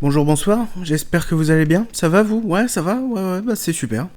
Bonjour, bonsoir, j'espère que vous allez bien. Ça va vous? Ouais, ça va? Ouais, bah c'est super.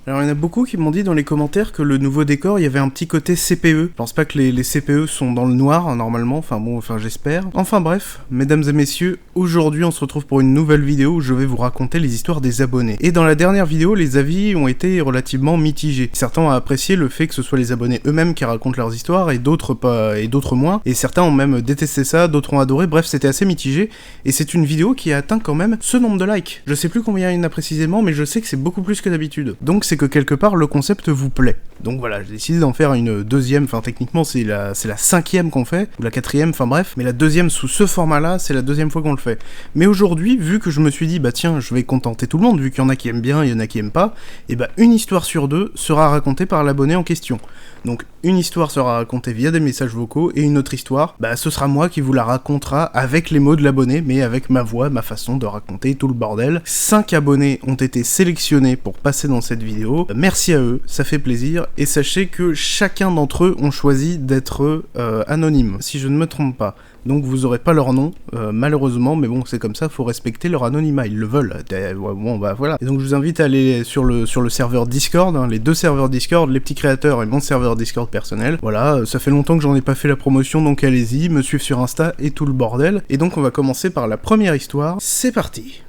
Alors il y en a beaucoup qui m'ont dit dans les commentaires que le nouveau décor, il y avait un petit côté CPE. Je pense pas que les CPE sont dans le noir, normalement, enfin j'espère. Enfin bref, mesdames et messieurs, aujourd'hui on se retrouve pour une nouvelle vidéo où je vais vous raconter les histoires des abonnés. Et dans la dernière vidéo, les avis ont été relativement mitigés. Certains ont apprécié le fait que ce soit les abonnés eux-mêmes qui racontent leurs histoires, et d'autres pas, et d'autres moins. Et certains ont même détesté ça, d'autres ont adoré, bref c'était assez mitigé. Et c'est une vidéo qui a atteint quand même ce nombre de likes. Je sais plus combien il y en a précisément, mais je sais que c'est beaucoup plus que d'habitude. Donc c'est que quelque part le concept vous plaît. Donc voilà, j'ai décidé d'en faire une deuxième, enfin techniquement c'est la cinquième qu'on fait, ou la quatrième, enfin bref, mais la deuxième sous ce format-là, c'est la deuxième fois qu'on le fait. Mais aujourd'hui, vu que je me suis dit, bah tiens, je vais contenter tout le monde, vu qu'il y en a qui aiment bien, il y en a qui aiment pas, et bah une histoire sur deux sera racontée par l'abonné en question. Donc une histoire sera racontée via des messages vocaux, et une autre histoire, bah ce sera moi qui vous la racontera avec les mots de l'abonné, mais avec ma voix, ma façon de raconter tout le bordel. 5 abonnés ont été sélectionnés pour passer dans cette vidéo. Merci à eux, ça fait plaisir, et sachez que chacun d'entre eux ont choisi d'être anonyme, si je ne me trompe pas. Donc vous aurez pas leur nom, malheureusement, mais bon c'est comme ça, faut respecter leur anonymat, ils le veulent. Bon bah voilà. Et donc je vous invite à aller sur le serveur Discord, hein, les deux serveurs Discord, les petits créateurs et mon serveur Discord personnel. Voilà, ça fait longtemps que j'en ai pas fait la promotion, donc allez-y, me suivre sur Insta et tout le bordel. Et donc on va commencer par la première histoire, c'est parti.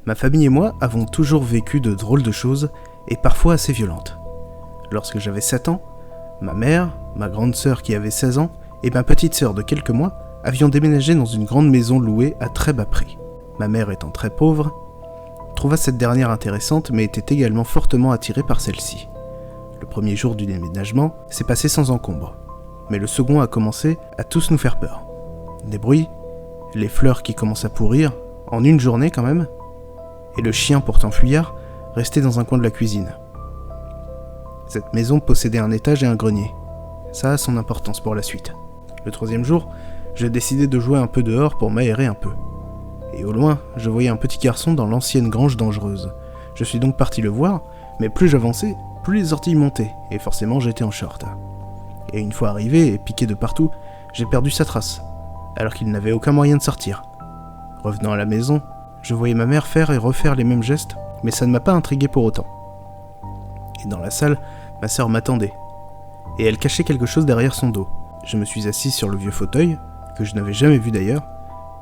Ma famille et moi avons toujours vécu de drôles de choses, et parfois assez violentes. Lorsque j'avais 7 ans, ma mère, ma grande sœur qui avait 16 ans, et ma petite sœur de quelques mois avions déménagé dans une grande maison louée à très bas prix. Ma mère étant très pauvre, trouva cette dernière intéressante mais était également fortement attirée par celle-ci. Le premier jour du déménagement s'est passé sans encombre, mais le second a commencé à tous nous faire peur. Des bruits, les fleurs qui commencent à pourrir, en une journée quand même, et le chien pourtant fuyard restait dans un coin de la cuisine. Cette maison possédait un étage et un grenier. Ça a son importance pour la suite. Le troisième jour, j'ai décidé de jouer un peu dehors pour m'aérer un peu. Et au loin, je voyais un petit garçon dans l'ancienne grange dangereuse. Je suis donc parti le voir, mais plus j'avançais, plus les orties montaient, et forcément j'étais en short. Et une fois arrivé et piqué de partout, j'ai perdu sa trace, alors qu'il n'avait aucun moyen de sortir. Revenant à la maison, je voyais ma mère faire et refaire les mêmes gestes, mais ça ne m'a pas intrigué pour autant. Et dans la salle, ma sœur m'attendait, et elle cachait quelque chose derrière son dos. Je me suis assis sur le vieux fauteuil, que je n'avais jamais vu d'ailleurs,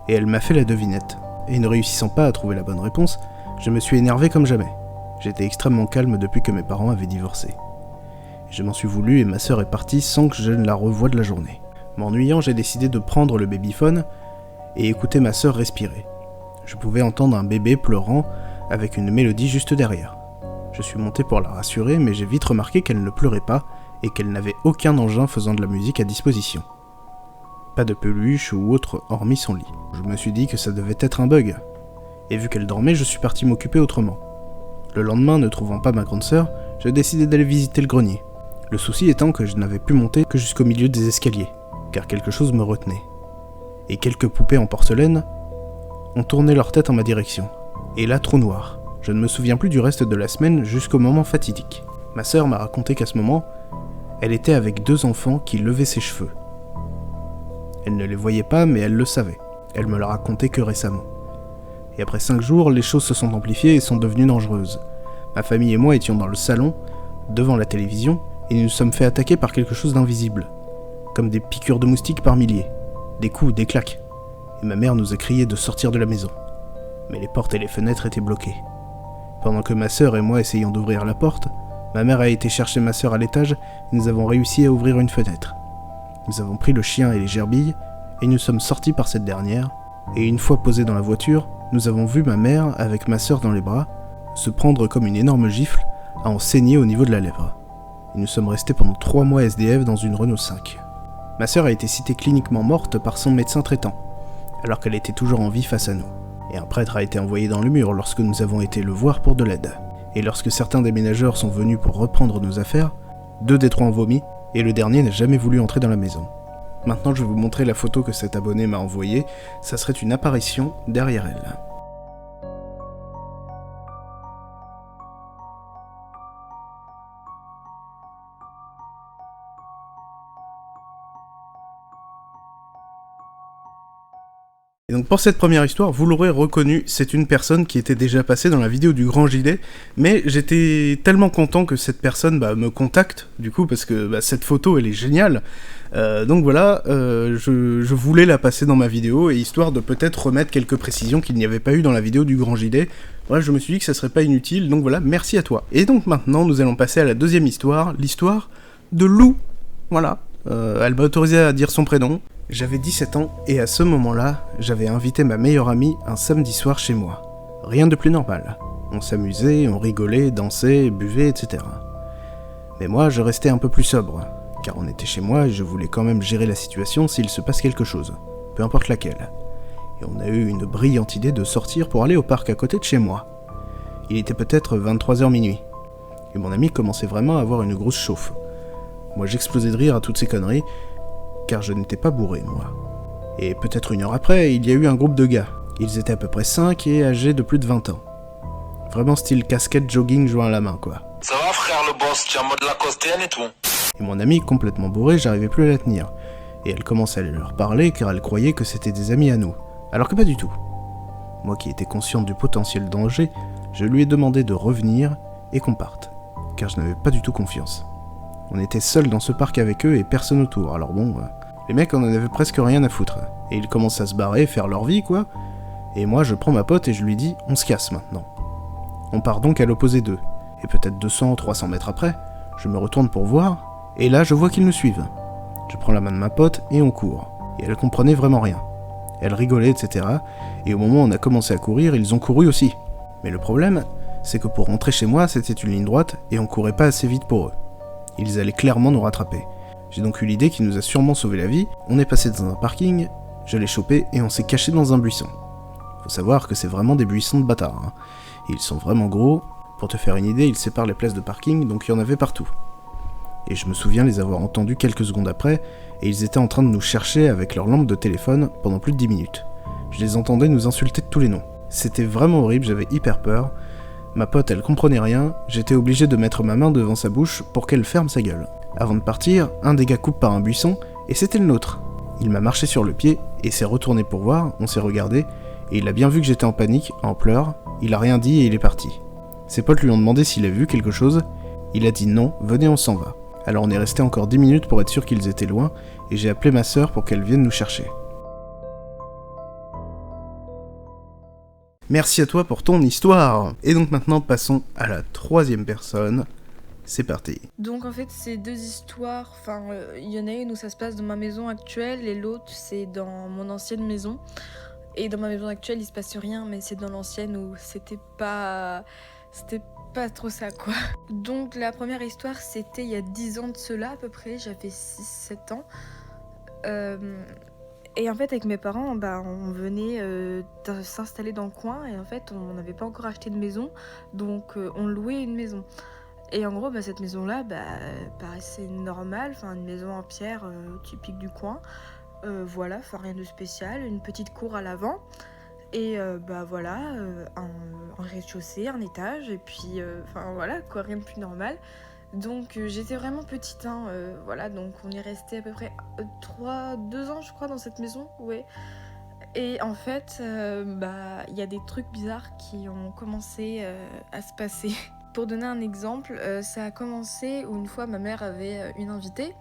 et elle m'a fait la devinette. Et ne réussissant pas à trouver la bonne réponse, je me suis énervé comme jamais. J'étais extrêmement calme depuis que mes parents avaient divorcé. Je m'en suis voulu et ma sœur est partie sans que je ne la revoie de la journée. M'ennuyant, j'ai décidé de prendre le babyphone et écouter ma sœur respirer. Je pouvais entendre un bébé pleurant avec une mélodie juste derrière. Je suis monté pour la rassurer, mais j'ai vite remarqué qu'elle ne pleurait pas et qu'elle n'avait aucun engin faisant de la musique à disposition. Pas de peluche ou autre hormis son lit. Je me suis dit que ça devait être un bug. Et vu qu'elle dormait, je suis parti m'occuper autrement. Le lendemain, ne trouvant pas ma grande sœur, j'ai décidé d'aller visiter le grenier. Le souci étant que je n'avais pu monter que jusqu'au milieu des escaliers, car quelque chose me retenait. Et quelques poupées en porcelaine ont tourné leur tête en ma direction. Et là, trou noir. Je ne me souviens plus du reste de la semaine jusqu'au moment fatidique. Ma sœur m'a raconté qu'à ce moment, elle était avec 2 enfants qui levaient ses cheveux. Elle ne les voyait pas, mais elle le savait. Elle me l'a raconté que récemment. Et après 5 jours, les choses se sont amplifiées et sont devenues dangereuses. Ma famille et moi étions dans le salon, devant la télévision, et nous nous sommes fait attaquer par quelque chose d'invisible. Comme des piqûres de moustiques par milliers. Des coups, des claques. Et ma mère nous a crié de sortir de la maison. Mais les portes et les fenêtres étaient bloquées. Pendant que ma sœur et moi essayions d'ouvrir la porte, ma mère a été chercher ma sœur à l'étage et nous avons réussi à ouvrir une fenêtre. Nous avons pris le chien et les gerbilles et nous sommes sortis par cette dernière, et une fois posés dans la voiture, nous avons vu ma mère, avec ma sœur dans les bras, se prendre comme une énorme gifle à en saigner au niveau de la lèvre. Et nous sommes restés pendant 3 mois SDF dans une Renault 5. Ma sœur a été citée cliniquement morte par son médecin traitant, alors qu'elle était toujours en vie face à nous. Et un prêtre a été envoyé dans le mur lorsque nous avons été le voir pour de l'aide. Et lorsque certains déménageurs sont venus pour reprendre nos affaires, 2 des 3 ont vomi, et le dernier n'a jamais voulu entrer dans la maison. Maintenant je vais vous montrer la photo que cet abonné m'a envoyée, ça serait une apparition derrière elle. Et donc pour cette première histoire, vous l'aurez reconnu, c'est une personne qui était déjà passée dans la vidéo du Grand Gilet, mais j'étais tellement content que cette personne me contacte, du coup, parce que cette photo, elle est géniale. Donc voilà, je voulais la passer dans ma vidéo, et histoire de peut-être remettre quelques précisions qu'il n'y avait pas eu dans la vidéo du Grand Gilet. Voilà, je me suis dit que ça serait pas inutile, donc voilà, merci à toi. Et donc maintenant, nous allons passer à la deuxième histoire, l'histoire de Lou. Voilà, elle m'a autorisé à dire son prénom. J'avais 17 ans, et à ce moment-là, j'avais invité ma meilleure amie un samedi soir chez moi. Rien de plus normal. On s'amusait, on rigolait, dansait, buvait, etc. Mais moi, je restais un peu plus sobre, car on était chez moi et je voulais quand même gérer la situation s'il se passe quelque chose, peu importe laquelle. Et on a eu une brillante idée de sortir pour aller au parc à côté de chez moi. Il était peut-être 23h minuit, et mon ami commençait vraiment à avoir une grosse chauffe. Moi, j'explosais de rire à toutes ces conneries, car je n'étais pas bourré, moi. Et peut-être une heure après, il y a eu un groupe de gars. Ils étaient à peu près 5 et âgés de plus de 20 ans. Vraiment style casquette jogging joint à la main, quoi. Ça va frère le boss, tu as mode Lacostienne et tout. Et mon amie, complètement bourrée, j'arrivais plus à la tenir. Et elle commençait à leur parler car elle croyait que c'était des amis à nous. Alors que pas du tout. Moi qui étais consciente du potentiel danger, je lui ai demandé de revenir et qu'on parte. Car je n'avais pas du tout confiance. On était seuls dans ce parc avec eux et personne autour, alors bon... Les mecs en avaient presque rien à foutre. Et ils commencent à se barrer, faire leur vie, quoi. Et moi, je prends ma pote et je lui dis, on se casse maintenant. On part donc à l'opposé d'eux. Et peut-être 200 ou 300 mètres après, je me retourne pour voir, et là, je vois qu'ils nous suivent. Je prends la main de ma pote et on court. Et elle comprenait vraiment rien. Elle rigolait, etc. Et au moment où on a commencé à courir, ils ont couru aussi. Mais le problème, c'est que pour rentrer chez moi, c'était une ligne droite, et on courait pas assez vite pour eux. Ils allaient clairement nous rattraper. J'ai donc eu l'idée qui nous a sûrement sauvé la vie, on est passé dans un parking, je l'ai chopé et on s'est caché dans un buisson. Faut savoir que c'est vraiment des buissons de bâtards, hein. Ils sont vraiment gros, pour te faire une idée, ils séparent les places de parking, donc il y en avait partout. Et je me souviens les avoir entendus quelques secondes après, et ils étaient en train de nous chercher avec leur lampe de téléphone pendant plus de 10 minutes. Je les entendais nous insulter de tous les noms. C'était vraiment horrible, j'avais hyper peur. Ma pote, elle comprenait rien, j'étais obligé de mettre ma main devant sa bouche pour qu'elle ferme sa gueule. Avant de partir, un des gars coupe par un buisson, et c'était le nôtre. Il m'a marché sur le pied, et s'est retourné pour voir, on s'est regardé, et il a bien vu que j'étais en panique, en pleurs, il a rien dit et il est parti. Ses potes lui ont demandé s'il a vu quelque chose, il a dit non, venez on s'en va. Alors on est resté encore 10 minutes pour être sûr qu'ils étaient loin, et j'ai appelé ma sœur pour qu'elle vienne nous chercher. Merci à toi pour ton histoire. Et donc maintenant passons à la troisième personne. C'est parti. Donc en fait c'est deux histoires, il y en a une où ça se passe dans ma maison actuelle et l'autre c'est dans mon ancienne maison. Et dans ma maison actuelle il se passe rien, mais c'est dans l'ancienne où c'était pas trop ça quoi. Donc la première histoire c'était il y a 10 ans de cela à peu près, j'avais 6-7 ans. Et en fait avec mes parents on venait de s'installer dans le coin et en fait on n'avait pas encore acheté de maison, donc on louait une maison. Et en gros, cette maison-là paraissait normale, une maison en pierre typique du coin. Voilà, rien de spécial, une petite cour à l'avant. Et voilà, un rez-de-chaussée, un étage, et puis voilà, quoi, rien de plus normal. Donc j'étais vraiment petite, voilà, donc on est resté à peu près 2 ans, je crois, dans cette maison, ouais. Et en fait, il y a des trucs bizarres qui ont commencé à se passer. Pour donner un exemple, ça a commencé où une fois ma mère avait une invitée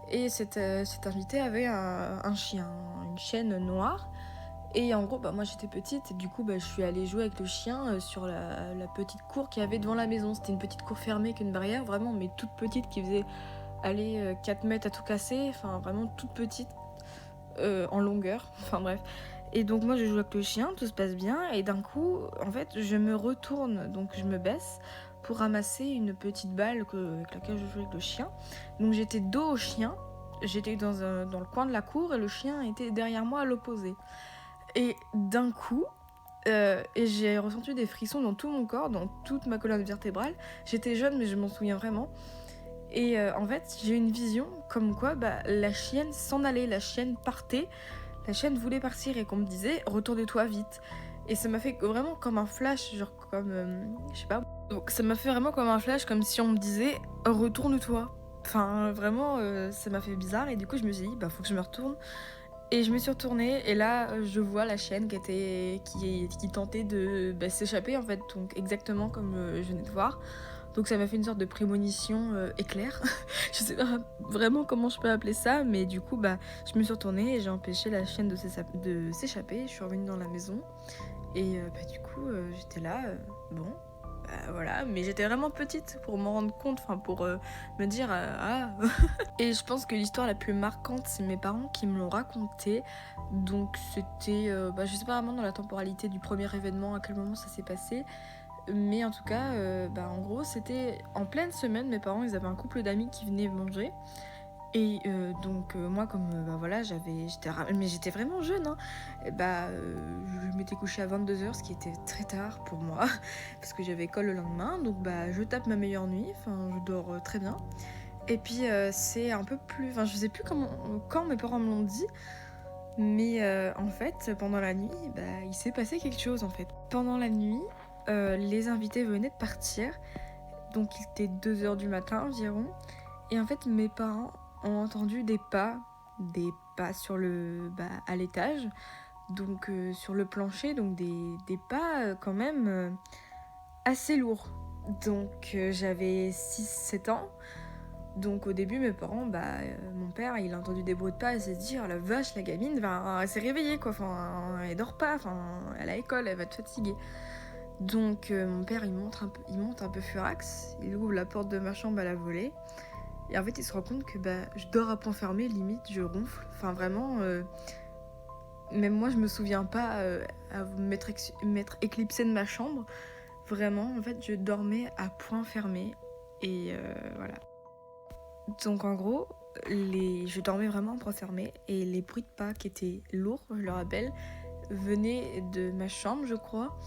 et cette invitée avait un chien, une chienne noire. Et en gros, moi j'étais petite et du coup je suis allée jouer avec le chien sur la petite cour qu'il y avait devant la maison. C'était une petite cour fermée avec une barrière, vraiment, mais toute petite qui faisait aller 4 mètres à tout casser, vraiment toute petite en longueur, bref. Et donc moi je joue avec le chien, tout se passe bien et d'un coup en fait je me retourne, donc je me baisse pour ramasser une petite balle avec laquelle je jouais avec le chien. Donc j'étais dos au chien, j'étais dans le coin de la cour et le chien était derrière moi à l'opposé. Et d'un coup, et j'ai ressenti des frissons dans tout mon corps, dans toute ma colonne vertébrale. J'étais jeune mais je m'en souviens vraiment. Et en fait, j'ai eu une vision comme quoi la chienne s'en allait, la chienne partait, la chienne voulait partir et qu'on me disait retourne-toi vite. Et ça m'a fait vraiment comme un flash, genre comme, je sais pas. Donc ça m'a fait vraiment comme un flash, comme si on me disait retourne-toi. Enfin vraiment, ça m'a fait bizarre et du coup je me suis dit faut que je me retourne. Et je me suis retournée et là je vois la chienne qui tentait de s'échapper en fait, donc exactement comme je venais de voir. Donc ça m'a fait une sorte de prémonition éclair. Je sais pas vraiment comment je peux appeler ça, mais du coup je me suis retournée et j'ai empêché la chienne de s'échapper. Je suis revenue dans la maison et du coup j'étais là, bon. Voilà, mais j'étais vraiment petite pour m'en rendre compte, enfin pour me dire ah. Et je pense que l'histoire la plus marquante, c'est mes parents qui me l'ont racontée. Donc c'était, je sais pas vraiment dans la temporalité du premier événement, à quel moment ça s'est passé. Mais en tout cas, en gros, c'était en pleine semaine, mes parents, ils avaient un couple d'amis qui venaient manger. Et donc moi comme j'étais vraiment jeune hein, je m'étais couchée à 22h, ce qui était très tard pour moi parce que j'avais école le lendemain, donc je tape ma meilleure nuit, enfin je dors très bien. Et puis c'est un peu plus, enfin je sais plus quand mes parents me l'ont dit, mais en fait pendant la nuit il s'est passé quelque chose en fait. Pendant la nuit les invités venaient de partir, donc il était 2h du matin environ, et en fait mes parents ont entendu des pas sur à l'étage, donc sur le plancher, donc des pas quand même assez lourds. Donc j'avais 6-7 ans, donc au début mes parents, mon père il a entendu des bruits de pas et s'est dit oh la vache, la gamine, elle s'est réveillée quoi, enfin elle dort pas, enfin elle a école, elle va être fatiguée. Donc mon père il monte un peu furax, il ouvre la porte de ma chambre à la volée. Et en fait, il se rend compte que je dors à point fermé, limite, je ronfle. Enfin, vraiment, même moi, je me souviens pas à m'être éclipsée de ma chambre. Vraiment, en fait, je dormais à point fermé. Et voilà. Donc, en gros, je dormais vraiment à point fermé. Et les bruits de pas qui étaient lourds, je le rappelle, venaient de ma chambre, je crois,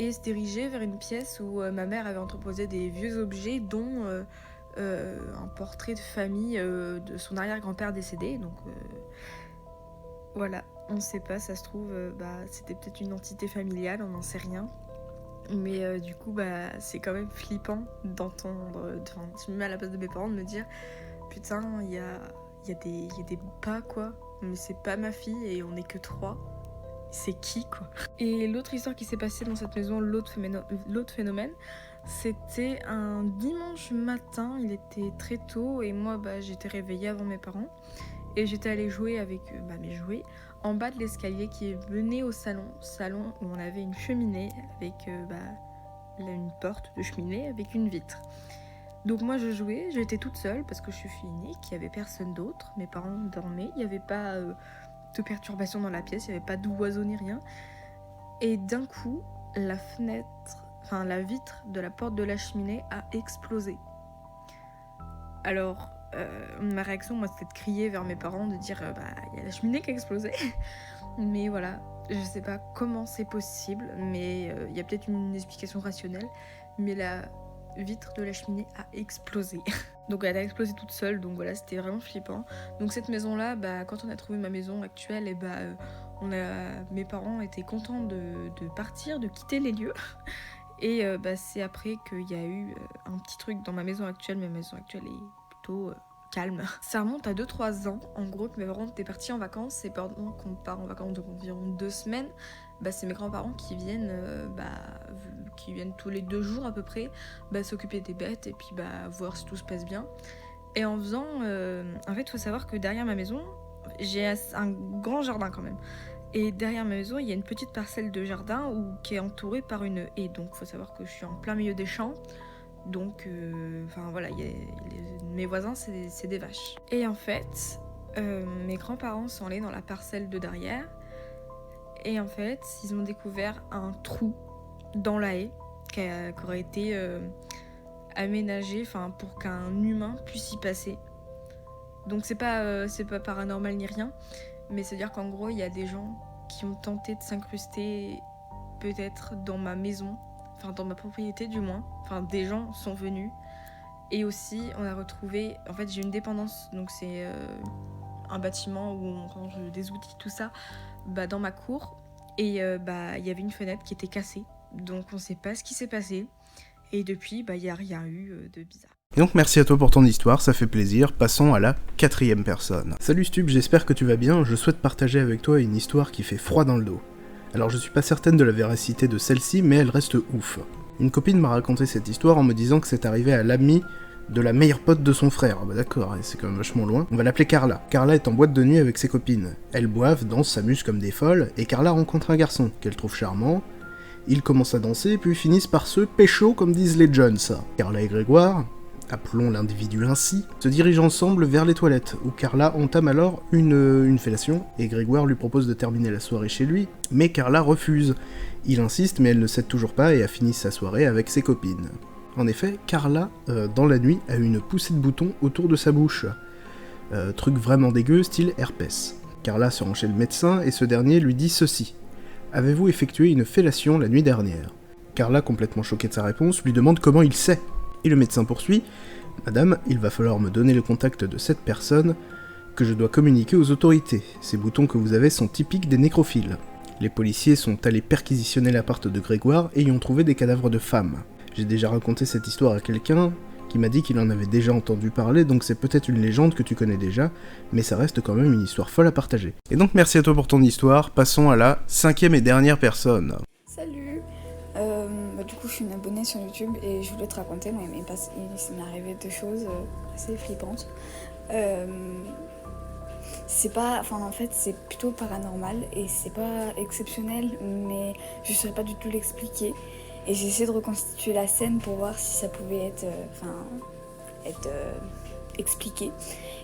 et se dirigeaient vers une pièce où ma mère avait entreposé des vieux objets, dont un portrait de famille de son arrière-grand-père décédé. Donc voilà, on ne sait pas, ça se trouve c'était peut-être une entité familiale, on n'en sait rien. Mais du coup c'est quand même flippant d'entendre, je me mets à la place de mes parents, de me dire putain, il y a des pas quoi, mais c'est pas ma fille et on n'est que 3. C'est qui quoi. Et l'autre histoire qui s'est passée dans cette maison, l'autre phénomène, c'était un dimanche matin, il était très tôt et moi j'étais réveillée avant mes parents et j'étais allée jouer avec mes jouets en bas de l'escalier qui menait au salon où on avait une cheminée avec une porte de cheminée avec une vitre. Donc moi je jouais, j'étais toute seule parce que je suis fille unique, il n'y avait personne d'autre, mes parents dormaient, il n'y avait pas de perturbation dans la pièce, il n'y avait pas d'oiseaux ni rien. Et d'un coup, la vitre de la porte de la cheminée a explosé. Alors, ma réaction, moi, c'était de crier vers mes parents, de dire il y a la cheminée qui a explosé. Mais voilà, je sais pas comment c'est possible, mais il y a peut-être une explication rationnelle. Mais la vitre de la cheminée a explosé. Donc elle a explosé toute seule, donc voilà, c'était vraiment flippant. Donc cette maison-là, quand on a trouvé ma maison actuelle, mes parents étaient contents de partir, de quitter les lieux. Et c'est après qu'il y a eu un petit truc dans ma maison actuelle. Ma maison actuelle est plutôt calme. Ça remonte à 2-3 ans, en gros, que mes parents étaient partis en vacances. Et pendant qu'on part en vacances d'environ 2 semaines, c'est mes grands-parents qui viennent tous les 2 jours à peu près, s'occuper des bêtes et puis voir si tout se passe bien. Et en faisant... en fait, il faut savoir que derrière ma maison, j'ai un grand jardin quand même. Et derrière ma maison, il y a une petite parcelle de jardin qui est entourée par une haie. Donc, il faut savoir que je suis en plein milieu des champs. Donc, voilà, mes voisins, c'est des vaches. Et en fait, mes grands-parents sont allés dans la parcelle de derrière. Et en fait, ils ont découvert un trou dans la haie qui aurait été aménagé pour qu'un humain puisse y passer. Donc, c'est pas paranormal ni rien. Mais c'est-à-dire qu'en gros, il y a des gens qui ont tenté de s'incruster peut-être dans ma maison, dans ma propriété du moins. Des gens sont venus Et aussi, on a retrouvé, en fait, j'ai une dépendance, donc c'est un bâtiment où on range des outils, tout ça, dans ma cour. Et il y avait une fenêtre qui était cassée, donc on sait pas ce qui s'est passé. Et depuis, il n'y a rien eu de bizarre. Et donc merci à toi pour ton histoire, ça fait plaisir. Passons à la 4e personne. Salut Stup, j'espère que tu vas bien. Je souhaite partager avec toi une histoire qui fait froid dans le dos. Alors je suis pas certaine de la véracité de celle-ci, mais elle reste ouf. Une copine m'a raconté cette histoire en me disant que c'est arrivé à l'ami de la meilleure pote de son frère. Ah bah d'accord, c'est quand même vachement loin. On va l'appeler Carla. Carla est en boîte de nuit avec ses copines. Elles boivent, dansent, s'amusent comme des folles, et Carla rencontre un garçon, qu'elle trouve charmant. Ils commencent à danser, puis finissent par se pécho comme disent les Jones. Carla et Grégoire, appelons l'individu ainsi, se dirigent ensemble vers les toilettes, où Carla entame alors une fellation, et Grégoire lui propose de terminer la soirée chez lui, mais Carla refuse. Il insiste, mais elle ne cède toujours pas et a fini sa soirée avec ses copines. En effet, Carla, dans la nuit, a une poussée de boutons autour de sa bouche. Truc vraiment dégueu, style herpès. Carla se rend chez le médecin, et ce dernier lui dit ceci. « Avez-vous effectué une fellation la nuit dernière ?» Carla, complètement choquée de sa réponse, lui demande comment il sait. Et le médecin poursuit « Madame, il va falloir me donner le contact de cette personne que je dois communiquer aux autorités. Ces boutons que vous avez sont typiques des nécrophiles. » Les policiers sont allés perquisitionner l'appart de Grégoire et y ont trouvé des cadavres de femmes. J'ai déjà raconté cette histoire à quelqu'un qui m'a dit qu'il en avait déjà entendu parler, donc c'est peut-être une légende que tu connais déjà, mais ça reste quand même une histoire folle à partager. Et donc merci à toi pour ton histoire, passons à la 5e et dernière personne. Salut, du coup je suis une abonnée sur YouTube et je voulais te raconter, mais il m'est arrivé deux choses assez flippantes. C'est plutôt paranormal et c'est pas exceptionnel, mais je saurais pas du tout l'expliquer. Et j'ai essayé de reconstituer la scène pour voir si ça pouvait être expliqué.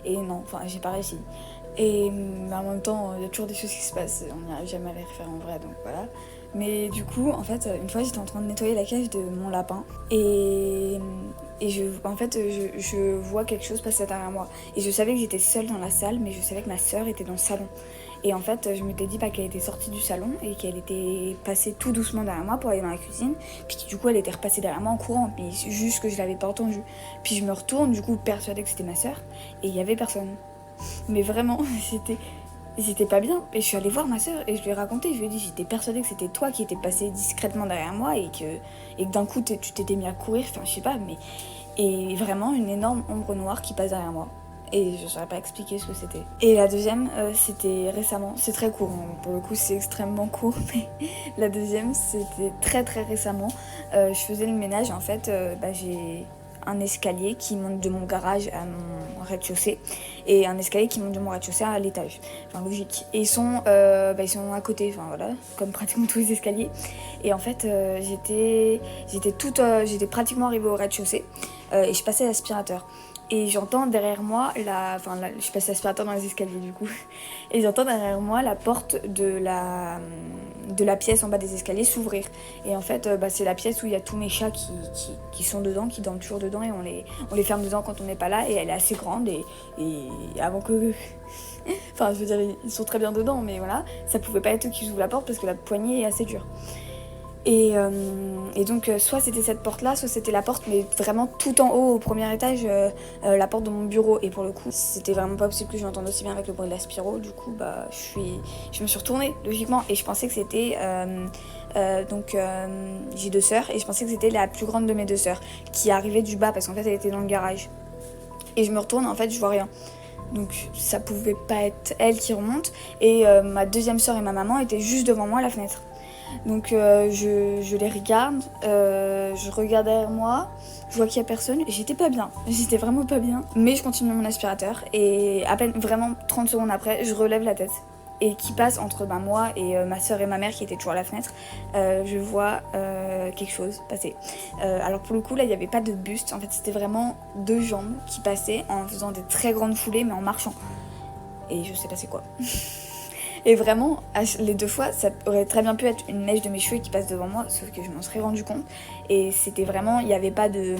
Et non, j'ai pas réussi. Et en même temps, il y a toujours des choses qui se passent, on n'y arrive jamais à les refaire en vrai, donc voilà. Mais du coup, en fait, une fois j'étais en train de nettoyer la cage de mon lapin et je vois quelque chose passer derrière moi. Et je savais que j'étais seule dans la salle, mais je savais que ma sœur était dans le salon. Et en fait, je m'étais dit qu'elle était sortie du salon et qu'elle était passée tout doucement derrière moi pour aller dans la cuisine. Puis du coup, elle était repassée derrière moi en courant, mais juste que je l'avais pas entendue. Puis je me retourne, du coup, persuadée que c'était ma sœur, et il y avait personne. Mais vraiment, j'étais pas bien. Et je suis allée voir ma sœur et je lui ai raconté. Je lui ai dit, j'étais persuadée que c'était toi qui étais passé discrètement derrière moi et que d'un coup, tu t'étais mis à courir, je sais pas, mais... Et vraiment, une énorme ombre noire qui passe derrière moi. Et je ne saurais pas expliquer ce que c'était. Et la deuxième, c'était récemment. C'est très court, hein. Pour le coup c'est extrêmement court, mais la deuxième, c'était très très récemment. Je faisais le ménage et en fait, j'ai un escalier qui monte de mon garage à mon rez-de-chaussée et un escalier qui monte de mon rez-de-chaussée à l'étage. Logique. Et ils sont à côté, voilà, comme pratiquement tous les escaliers. Et en fait, j'étais pratiquement arrivée au rez-de-chaussée et je passais l'aspirateur. Et j'entends derrière moi, je passe l'aspirateur dans les escaliers du coup, et j'entends derrière moi la porte de la pièce en bas des escaliers s'ouvrir. Et en fait, c'est la pièce où il y a tous mes chats qui sont dedans, qui dorment toujours dedans, et on les ferme dedans quand on n'est pas là, et elle est assez grande, et avant que... ils sont très bien dedans, mais voilà, ça pouvait pas être eux qui ouvrent la porte parce que la poignée est assez dure. Et donc soit c'était cette porte là, soit c'était la porte mais vraiment tout en haut au premier étage, la porte de mon bureau. Et pour le coup c'était vraiment pas possible que je l'entende aussi bien avec le bruit de l'aspiro. Du coup je me suis retournée logiquement et je pensais que c'était j'ai deux sœurs et je pensais que c'était la plus grande de mes deux sœurs qui arrivait du bas parce qu'en fait elle était dans le garage. Et je me retourne, en fait je vois rien. Donc ça pouvait pas être elle qui remonte. Et ma deuxième sœur et ma maman étaient juste devant moi à la fenêtre. Donc je les regarde, je regarde derrière moi, je vois qu'il n'y a personne, j'étais pas bien, j'étais vraiment pas bien. Mais je continue mon aspirateur et à peine vraiment 30 secondes après, je relève la tête. Et qui passe entre moi et ma soeur et ma mère qui étaient toujours à la fenêtre, je vois quelque chose passer. Alors pour le coup là il n'y avait pas de buste, en fait c'était vraiment deux jambes qui passaient en faisant des très grandes foulées mais en marchant. Et je sais pas c'est quoi. Et vraiment, les deux fois, ça aurait très bien pu être une mèche de mes cheveux qui passe devant moi, sauf que je m'en serais rendu compte. Et c'était vraiment, il n'y avait pas de...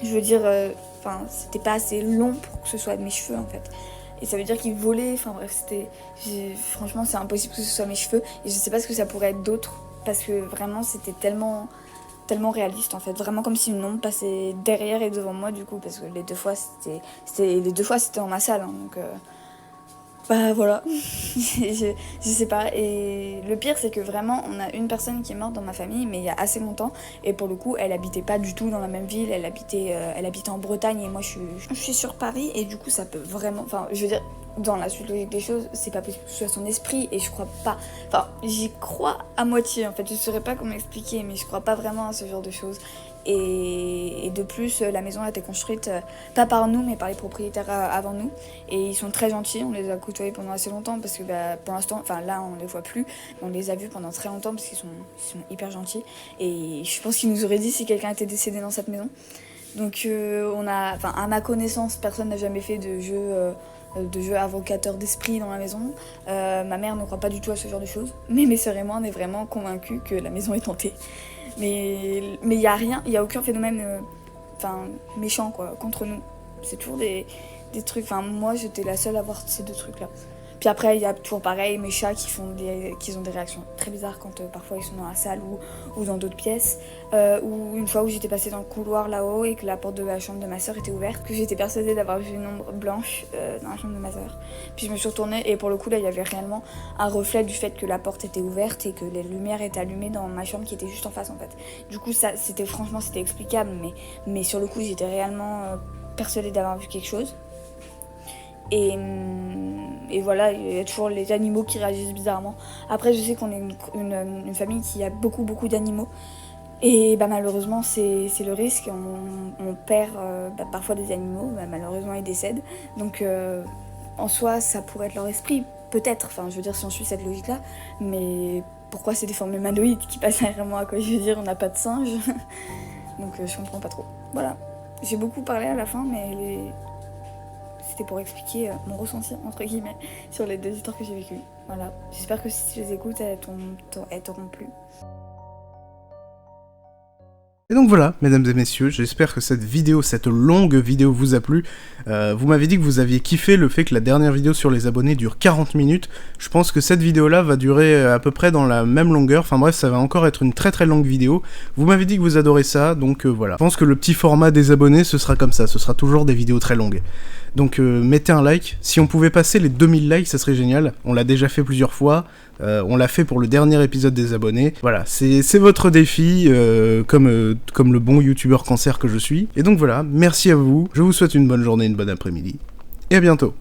c'était pas assez long pour que ce soit de mes cheveux en fait. Et ça veut dire qu'ils volaient, franchement c'est impossible que ce soit mes cheveux. Et je sais pas ce que ça pourrait être d'autre, parce que vraiment c'était tellement tellement réaliste en fait, vraiment comme si une ombre passait derrière et devant moi du coup, parce que les deux fois c'était dans ma salle, hein, donc bah voilà, je sais pas. Et le pire c'est que vraiment on a une personne qui est morte dans ma famille, mais il y a assez longtemps, et pour le coup elle habitait pas du tout dans la même ville, elle habitait en Bretagne et moi je suis sur Paris, et du coup ça peut vraiment, enfin je veux dire, dans la suite logique des choses, c'est pas possible que ce soit son esprit, et je crois pas, enfin j'y crois à moitié en fait, je saurais pas comment expliquer, mais je crois pas vraiment à ce genre de choses. Et de plus, la maison a été construite pas par nous mais par les propriétaires avant nous, et ils sont très gentils, on les a côtoyés pendant assez longtemps parce que pour l'instant, enfin là on les voit plus, mais on les a vus pendant très longtemps parce qu'ils sont hyper gentils, et je pense qu'ils nous auraient dit si quelqu'un était décédé dans cette maison. Donc à ma connaissance, personne n'a jamais fait de jeu invocateur d'esprit dans la maison. Ma mère ne croit pas du tout à ce genre de choses, mais mes sœurs et moi on est vraiment convaincus que la maison est hantée. Mais il y a rien, il y a aucun phénomène méchant quoi contre nous. C'est toujours des trucs, enfin moi j'étais la seule à voir ces deux trucs là. Puis après il y a toujours pareil mes chats qui ont des réactions très bizarres quand parfois ils sont dans la salle ou dans d'autres pièces, ou une fois où j'étais passée dans le couloir là-haut et que la porte de la chambre de ma soeur était ouverte, que j'étais persuadée d'avoir vu une ombre blanche dans la chambre de ma soeur. Puis je me suis retournée et pour le coup là il y avait réellement un reflet du fait que la porte était ouverte et que les lumières étaient allumées dans ma chambre qui était juste en face en fait. Du coup ça c'était explicable, mais sur le coup j'étais réellement persuadée d'avoir vu quelque chose. Et voilà, il y a toujours les animaux qui réagissent bizarrement. Après, je sais qu'on est une famille qui a beaucoup d'animaux. Et malheureusement, c'est le risque. On perd parfois des animaux. Malheureusement, ils décèdent. Donc, en soi, ça pourrait être leur esprit. Peut-être, enfin, je veux dire, si on suit cette logique-là. Mais pourquoi c'est des formes humanoïdes qui passent derrière moi, quoi? Je veux dire, on n'a pas de singe. Donc, je comprends pas trop. Voilà. J'ai beaucoup parlé à la fin, mais c'était pour expliquer mon ressenti, entre guillemets, sur les deux histoires que j'ai vécues. Voilà. J'espère que si tu les écoutes, elles t'auront plu. Et donc voilà, mesdames et messieurs, j'espère que cette longue vidéo vous a plu. Vous m'avez dit que vous aviez kiffé le fait que la dernière vidéo sur les abonnés dure 40 minutes. Je pense que cette vidéo-là va durer à peu près dans la même longueur. Enfin bref, ça va encore être une très longue vidéo. Vous m'avez dit que vous adorez ça, donc voilà. Je pense que le petit format des abonnés, ce sera comme ça. Ce sera toujours des vidéos très longues. Donc mettez un like. Si on pouvait passer les 2000 likes, ça serait génial. On l'a déjà fait plusieurs fois. On l'a fait pour le dernier épisode des abonnés. Voilà, c'est votre défi, comme le bon youtubeur cancer que je suis. Et donc voilà, merci à vous. Je vous souhaite une bonne journée, une bonne après-midi. Et à bientôt.